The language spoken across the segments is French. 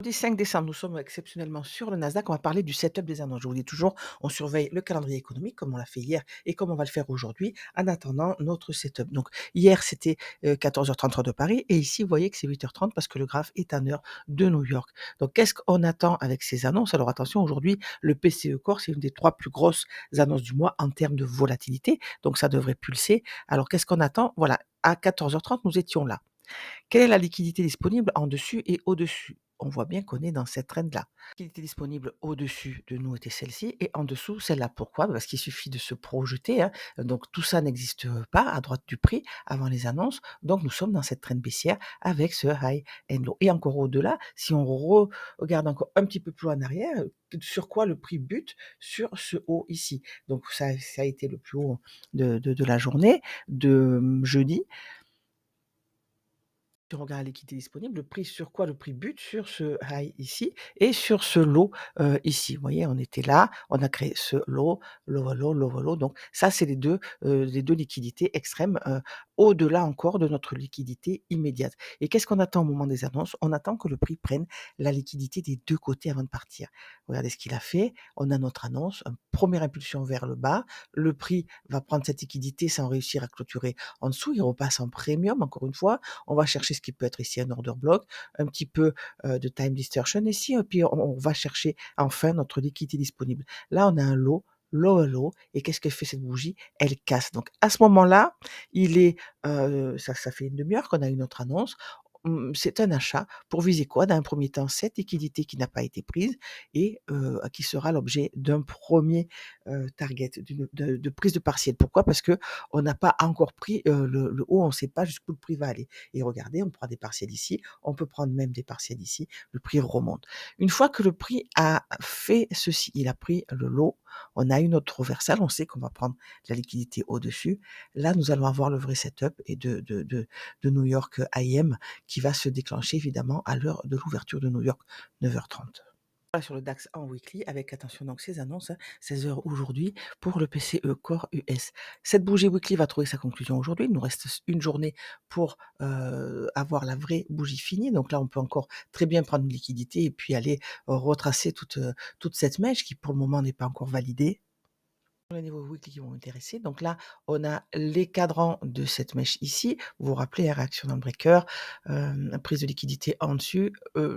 Mardi 5 décembre, nous sommes exceptionnellement sur le Nasdaq. On va parler du setup des annonces. Je vous dis toujours, on surveille le calendrier économique comme on l'a fait hier et comme on va le faire aujourd'hui en attendant notre setup. Donc hier, c'était 14h33 de Paris et ici, vous voyez que c'est 8h30 parce que le graphe est en heure de New York. Donc qu'est-ce qu'on attend avec ces annonces? Alors attention, aujourd'hui, le PCE Core, c'est une des trois plus grosses annonces du mois en termes de volatilité. Donc ça devrait pulser. Alors qu'est-ce qu'on attend? Voilà, à 14h30, nous étions là. Quelle est la liquidité disponible en dessus et au-dessus? On voit bien qu'on est dans cette trend-là. La liquidité disponible au-dessus de nous était celle-ci et en dessous celle-là. Pourquoi? Parce qu'il suffit de se projeter, hein. Donc tout ça n'existe pas à droite du prix avant les annonces. Donc nous sommes dans cette trend baissière avec ce high and low. Et encore au-delà, si on regarde encore un petit peu plus en arrière, sur quoi le prix bute? Sur ce haut ici. Donc ça a été le plus haut de la journée de jeudi. Si on regarde la liquidité disponible, le prix sur quoi? Le prix bute sur ce high ici et sur ce low, ici. Vous voyez, on était là, on a créé ce low, lower low, lower low. Donc ça, c'est les 2 liquidités extrêmes, au-delà encore de notre liquidité immédiate. Et qu'est-ce qu'on attend au moment des annonces? On attend que le prix prenne la liquidité des 2 côtés avant de partir. Regardez ce qu'il a fait. On a notre annonce, première impulsion vers le bas. Le prix va prendre cette liquidité sans réussir à clôturer en dessous. Il repasse en premium, encore une fois. On va chercher ce qui peut être ici un order block, un petit peu de time distortion ici, et puis on va chercher enfin notre liquidité disponible. Là, on a un low, lower low, et qu'est-ce que fait cette bougie? Elle casse. Donc à ce moment-là, il est, ça fait une demi-heure qu'on a eu notre annonce. C'est un achat pour viser quoi? Dans un premier temps, cette liquidité qui n'a pas été prise et qui sera l'objet d'un premier target, de prise de partiel. Pourquoi? Parce que on n'a pas encore pris le haut, on ne sait pas jusqu'où le prix va aller. Et regardez, on prend des partiels ici, on peut prendre même des partiels ici, le prix remonte. Une fois que le prix a fait ceci, il a pris le lot, on a une autre reversale, on sait qu'on va prendre la liquidité au-dessus. Là, nous allons avoir le vrai setup et de New York IM qui va se déclencher évidemment à l'heure de l'ouverture de New York, 9h30. Voilà sur le DAX en weekly avec attention donc ces annonces, 16h aujourd'hui pour le PCE Core US. Cette bougie weekly va trouver sa conclusion aujourd'hui. Il nous reste une journée pour avoir la vraie bougie finie. Donc là, on peut encore très bien prendre une liquidité et puis aller retracer toute cette mèche qui pour le moment n'est pas encore validée. Les niveaux weekly qui vont m'intéresser. Donc là, on a les cadrans de cette mèche ici. Vous vous rappelez, hein, réaction dans le breaker, prise de liquidité en dessus,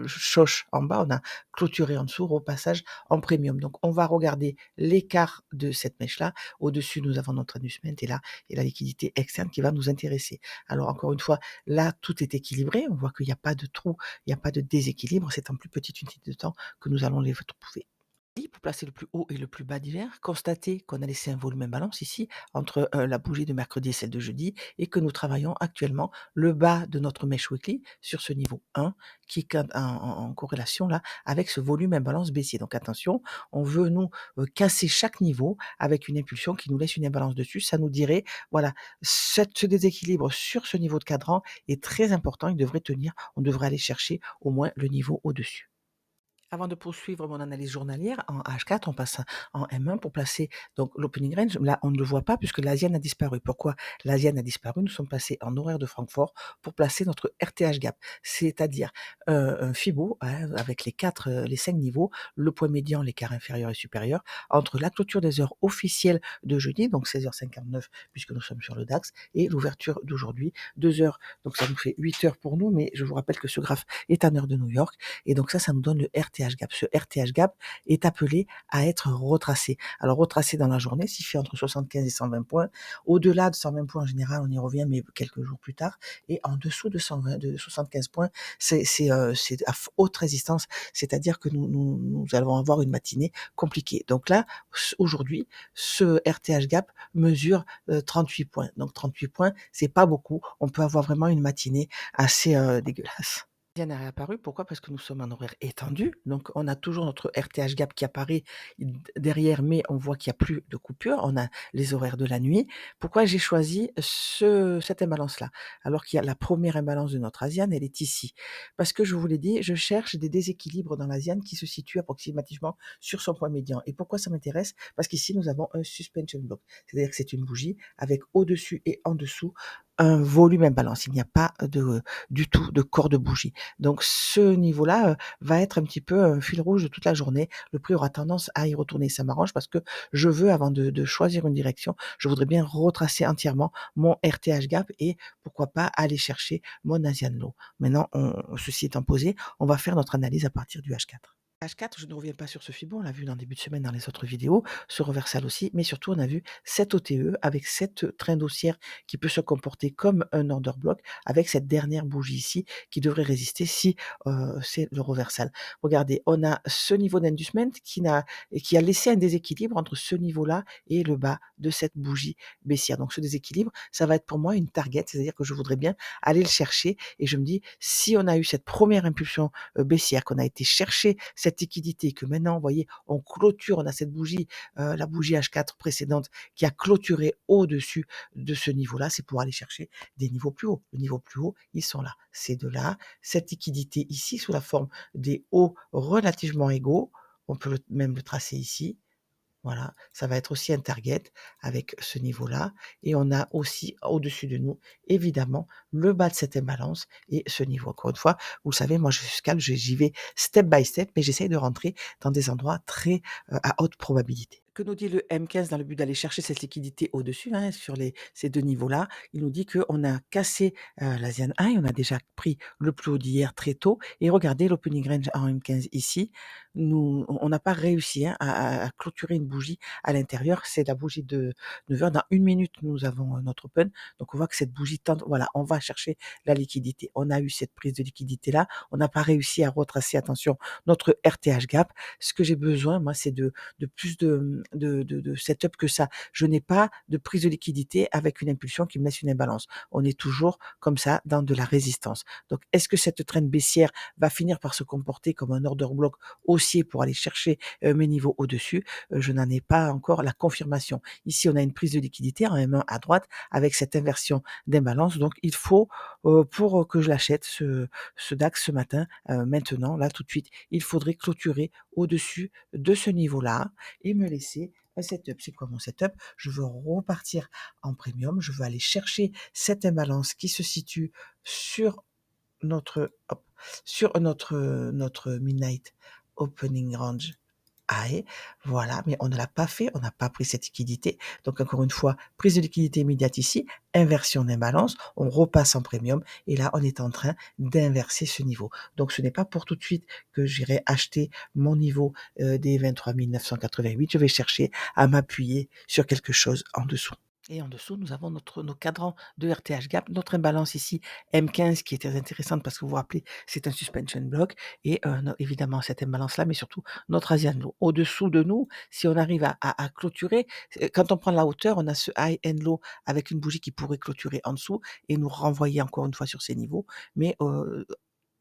choche en bas, on a clôturé en dessous, repassage en premium. Donc on va regarder l'écart de cette mèche-là. Au-dessus, nous avons notre annulment et là, et la liquidité externe qui va nous intéresser. Alors encore une fois, là, tout est équilibré. On voit qu'il n'y a pas de trou, il n'y a pas de déséquilibre. C'est en plus petite unité de temps que nous allons les trouver. Pour placer le plus haut et le plus bas d'hiver, constatez qu'on a laissé un volume imbalance ici entre la bougie de mercredi et celle de jeudi et que nous travaillons actuellement le bas de notre mèche weekly sur ce niveau 1 qui est en corrélation là avec ce volume imbalance baissier. Donc attention, on veut nous casser chaque niveau avec une impulsion qui nous laisse une imbalance dessus. Ça nous dirait, voilà, ce déséquilibre sur ce niveau de cadran est très important. Il devrait tenir. On devrait aller chercher au moins le niveau au-dessus. Avant de poursuivre mon analyse journalière en H4, on passe en M1 pour placer donc l'opening range. Là, on ne le voit pas puisque l'Asienne a disparu. Pourquoi l'Asienne a disparu? Nous sommes passés en horaire de Francfort pour placer notre RTH gap, c'est-à-dire un Fibo hein, avec les 5 niveaux, le point médian, l'écart inférieur et supérieur, entre la clôture des heures officielles de jeudi, donc 16h59 puisque nous sommes sur le DAX, et l'ouverture d'aujourd'hui, 2 heures. Donc ça nous fait 8 heures pour nous, mais je vous rappelle que ce graphe est en heure de New York. Et donc ça nous donne le RTH gap. Ce RTH gap est appelé à être retracé. Alors retracé dans la journée, s'il fait entre 75 et 120 points. Au-delà de 120 points en général, on y revient, mais quelques jours plus tard. Et en dessous de 120, de 75 points, c'est à haute résistance, c'est-à-dire que nous allons avoir une matinée compliquée. Donc là, aujourd'hui, ce RTH gap mesure 38 points. Donc 38 points, c'est pas beaucoup. On peut avoir vraiment une matinée assez dégueulasse. Diane est réapparue. Pourquoi? Parce que nous sommes en horaire étendu. Donc, on a toujours notre RTH gap qui apparaît derrière, mais on voit qu'il n'y a plus de coupure. On a les horaires de la nuit. Pourquoi j'ai choisi cette imbalance-là? Alors qu'il y a la première imbalance de notre Asiane, elle est ici. Parce que je vous l'ai dit, je cherche des déséquilibres dans l'Asiane qui se situent approximativement sur son point médian. Et pourquoi ça m'intéresse? Parce qu'ici, nous avons un suspension block. C'est-à-dire que c'est une bougie avec au-dessus et en dessous un volume imbalance. Il n'y a pas du tout de corps de bougie. Donc ce niveau-là, va être un petit peu un fil rouge de toute la journée. Le prix aura tendance à y retourner. Ça m'arrange parce que je veux avant de choisir une direction, je voudrais bien retracer entièrement mon RTH gap et pourquoi pas aller chercher mon Asian low. Maintenant, ceci étant posé, on va faire notre analyse à partir du H4. H4, je ne reviens pas sur ce Fibo, on l'a vu dans le début de semaine dans les autres vidéos, ce reversal aussi, mais surtout on a vu cette OTE avec cette trend haussière qui peut se comporter comme un order block avec cette dernière bougie ici qui devrait résister si c'est le reversal. Regardez, on a ce niveau d'inducement qui a laissé un déséquilibre entre ce niveau-là et le bas de cette bougie baissière. Donc ce déséquilibre, ça va être pour moi une target, c'est-à-dire que je voudrais bien aller le chercher et je me dis si on a eu cette première impulsion baissière, qu'on a été chercher cette liquidité, que maintenant, vous voyez, on clôture, on a cette bougie, la bougie H4 précédente qui a clôturé au-dessus de ce niveau-là, c'est pour aller chercher des niveaux plus hauts. Le niveau plus haut, ils sont là. C'est de là, cette liquidité ici sous la forme des hauts relativement égaux, on peut même le tracer ici, voilà, ça va être aussi un target avec ce niveau-là et on a aussi au-dessus de nous, évidemment, le bas de cette imbalance et ce niveau. Encore une fois, vous le savez, moi je scale, j'y vais step by step, mais j'essaye de rentrer dans des endroits très, à haute probabilité. Que nous dit le M15 dans le but d'aller chercher cette liquidité au-dessus, hein, sur ces 2 niveaux-là? Il nous dit qu'on a cassé, l'Asian High, on a déjà pris le plus haut d'hier très tôt et regardez l'opening range en M15 ici, on n'a pas réussi, hein, à clôturer une bougie à l'intérieur. C'est la bougie de 9 heures. Dans 1 minute, nous avons notre open. Donc, on voit que cette bougie tente, voilà, on va chercher la liquidité. On a eu cette prise de liquidité-là. On n'a pas réussi à retracer, attention, notre RTH gap. Ce que j'ai besoin, moi, c'est de plus de setup que ça. Je n'ai pas de prise de liquidité avec une impulsion qui me laisse une imbalance. On est toujours comme ça dans de la résistance. Donc, est-ce que cette trend baissière va finir par se comporter comme un order block haussier pour aller chercher mes niveaux au-dessus? Je n'en ai pas encore la confirmation. Ici, on a une prise de liquidité en M1 à droite avec cette inversion d'imbalance. Donc, il faut, pour que je l'achète, ce DAX ce matin, maintenant, là, tout de suite, il faudrait clôturer au-dessus de ce niveau-là et me laisser un setup. C'est quoi mon setup? Je veux repartir en premium. Je veux aller chercher cette imbalance qui se situe sur hop, sur notre midnight opening range high, voilà, mais on ne l'a pas fait, on n'a pas pris cette liquidité. Donc encore une fois, prise de liquidité immédiate ici, inversion d'imbalance, on repasse en premium et là on est en train d'inverser ce niveau. Donc ce n'est pas pour tout de suite que j'irai acheter mon niveau des 23 988, je vais chercher à m'appuyer sur quelque chose en dessous. Et en dessous, nous avons nos cadrans de RTH gap, notre imbalance ici M15 qui est très intéressante parce que vous vous rappelez, c'est un suspension block et évidemment cette imbalance-là, mais surtout notre Asian low. Au-dessous de nous, si on arrive à clôturer, quand on prend la hauteur, on a ce high and low avec une bougie qui pourrait clôturer en dessous et nous renvoyer encore une fois sur ces niveaux. Mais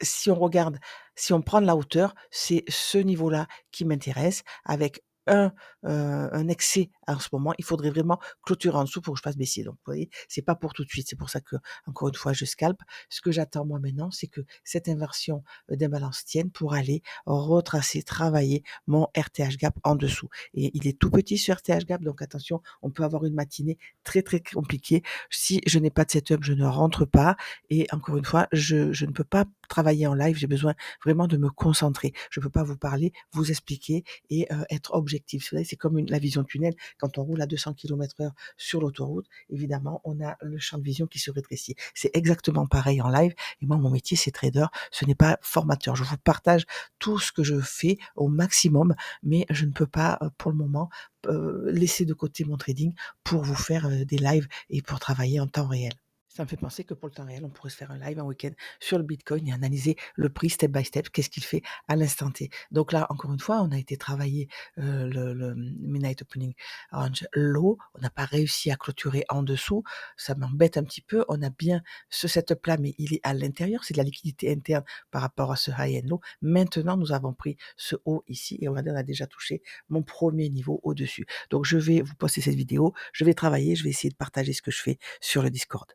si on regarde, si on prend de la hauteur, c'est ce niveau-là qui m'intéresse avec un, un excès en ce moment. Il faudrait vraiment clôturer en dessous pour que je fasse baissier. Donc, vous voyez, c'est pas pour tout de suite. C'est pour ça que, encore une fois, je scalpe. Ce que j'attends moi maintenant, c'est que cette inversion d'imbalance tienne pour aller retracer, travailler mon RTH gap en dessous. Et il est tout petit ce RTH gap, donc attention, on peut avoir une matinée très très compliquée. Si je n'ai pas de setup, je ne rentre pas. Et encore une fois, je ne peux pas travailler en live, j'ai besoin vraiment de me concentrer. Je peux pas vous parler, vous expliquer et être objectif. Vous savez, c'est comme la vision tunnel. Quand on roule à 200 km/h sur l'autoroute, évidemment, on a le champ de vision qui se rétrécit. C'est exactement pareil en live. Et moi, mon métier, c'est trader. Ce n'est pas formateur. Je vous partage tout ce que je fais au maximum, mais je ne peux pas, pour le moment, laisser de côté mon trading pour vous faire des lives et pour travailler en temps réel. Ça me fait penser que pour le temps réel, on pourrait se faire un live un week-end sur le Bitcoin et analyser le prix step by step, qu'est-ce qu'il fait à l'instant T. Donc là, encore une fois, on a été travailler le Midnight Opening Range Low, on n'a pas réussi à clôturer en dessous, ça m'embête un petit peu, on a bien ce setup-là, mais il est à l'intérieur, c'est de la liquidité interne par rapport à ce high and low. Maintenant, nous avons pris ce haut ici et regardez, on a déjà touché mon premier niveau au-dessus. Donc je vais vous poster cette vidéo, je vais travailler, je vais essayer de partager ce que je fais sur le Discord.